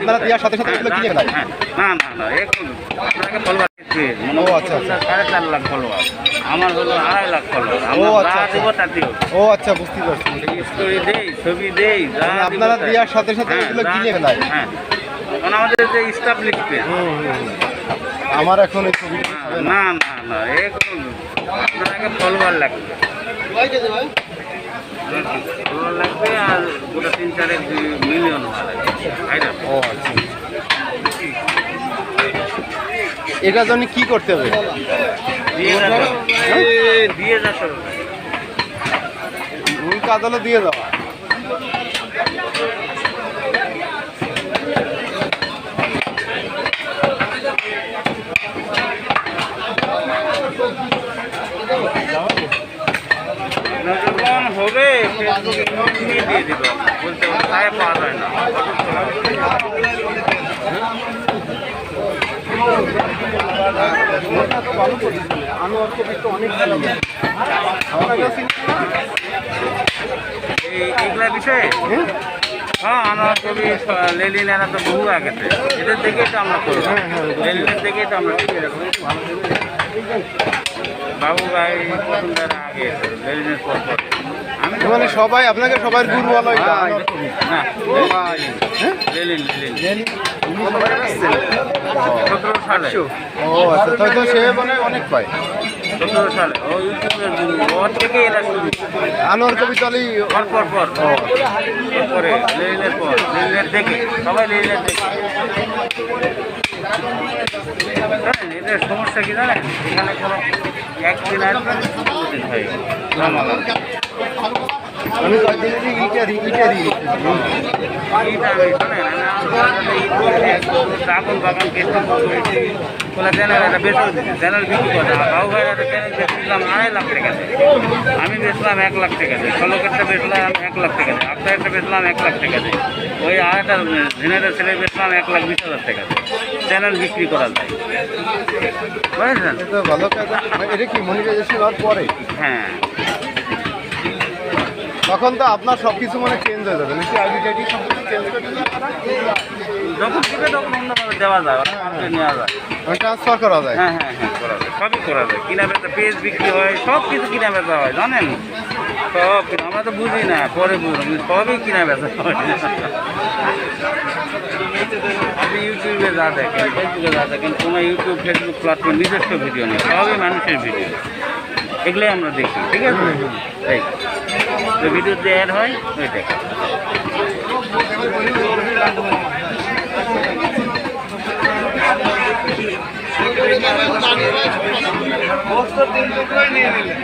আপনারা দেওয়ার সাথে সাথে এগুলো কিনে নেয়? না না না, আপনাকে ফলোয়ার ও আচ্ছা আচ্ছা, 4.5 লাখ ফলোয়ার, আমার হলো 2.5 লাখ ফলোয়ার। ও আমরা আচ্ছা যা আচ্ছা। দেবো তা দিও, ও আচ্ছা, বুঝতে পারছি। স্টোরি দেই, ছবি দেই, যা মানে দিব আপনারা তাই। দেওয়ার সাথে সাথে হ্যাঁ, এগুলো যা কিনে দিব, নেয়? হ্যাঁ। কারণ আমাদের যে স্টাবলিশ পেজ। আমার এখন এই ছবি না না না, আপনাকে ফলোয়ার লাগবে, ফলোয়ার লাগবে, আর গোটা 3-4 মিলিয়ন হওয়া লাগবে। ও আচ্ছা, এটার জন্য কি করতে হবে? দিয়ে যাচ্ছ মূল কাজ হলো দিয়ে দেওয়া। যখন হবে ফেসবুকে দিয়ে দিব, বলতে তাই পাওয়া যায় না। এইগুলা বিষয়ে হ্যাঁ, আমার ছবি লেলিন এরা তো বহু আগেতে, এদের দেখেই তো আমরা করি, লেলিনের দেখেই তো আমরা বাবু ভাই পছন্দের আগে লেলিনের পর পর আমি মানে সবাই আপনাকে সবার গুরু বলো এটা? না, লেলিন লেলিন 17 সালে। ও আচ্ছা, তাই তো সে মানে অনেক পায়। 17 সালে ও ইউটিউবের গুরু, ওর থেকে এরা শুরু। আনোয়ার কবিতা আলী পরে লেলিনের পর, লেলিনের দেখে সবাই লেলিনের দেখে। জানেন এদের সমস্যা কি জানেন? এখানে কোনো একদিন আসবেন, দুদিন হয়ে গেল আমি কয়েকদিন ইটারি ড্রাগন বাগান কেটে বলে চ্যানেল একটা বেচেও দিচ্ছে, চ্যানেল বিক্রি করে। বাবু ভাই একটা চ্যানেল বেচলাম 2.5 লাখ টাকা দেয়, আমি বেচলাম 1 লাখ টাকা দেয়, ষোলোকেরটা বেচলাম 1 লাখ টাকা দেয়, আপনারটা বেচলাম 1 লাখ টাকা দেয়, ওই আরেকটা ঝিনাইদের ছেলে বেচলাম 1,20,000 টাকা দেয়। চ্যানেল বিক্রি করা যায়, বুঝেছেন? ভালো কাজ। এটা কি মনিটাইজেশন হওয়ার পরে? হ্যাঁ, তখন তো আপনার সব কিছু মানে চেঞ্জ হয়ে যাবে নাকি? আইডি টাইডি সব কিছু চেঞ্জ করে দিলে যখন দিবে তখন অন্যভাবে দেওয়া যায়, অন্য নেওয়া যায়, ট্রান্সফার করা যায়? হ্যাঁ হ্যাঁ হ্যাঁ, করা যায়, সবই করা যায়। কিনা বেচা পেজ বিক্রি হয়, সব কিছু কিনা বেচা হয়, জানেন? সব আমরা তো বুঝি না, পরে বুঝলাম সবই কিনা বেচা হয়। আপনি ইউটিউবে যা দেখেন, ফেসবুকে যা দেখেন, কোনো ইউটিউব ফেসবুক প্ল্যাটফর্ম নিজস্ব ভিডিও নেই, সবই মানুষের ভিডিও, এগুলোই আমরা দেখি, ঠিক আছে? এই ভিডিও যে অ্যাড হয় ওই দেখি। নিয়ে নিলে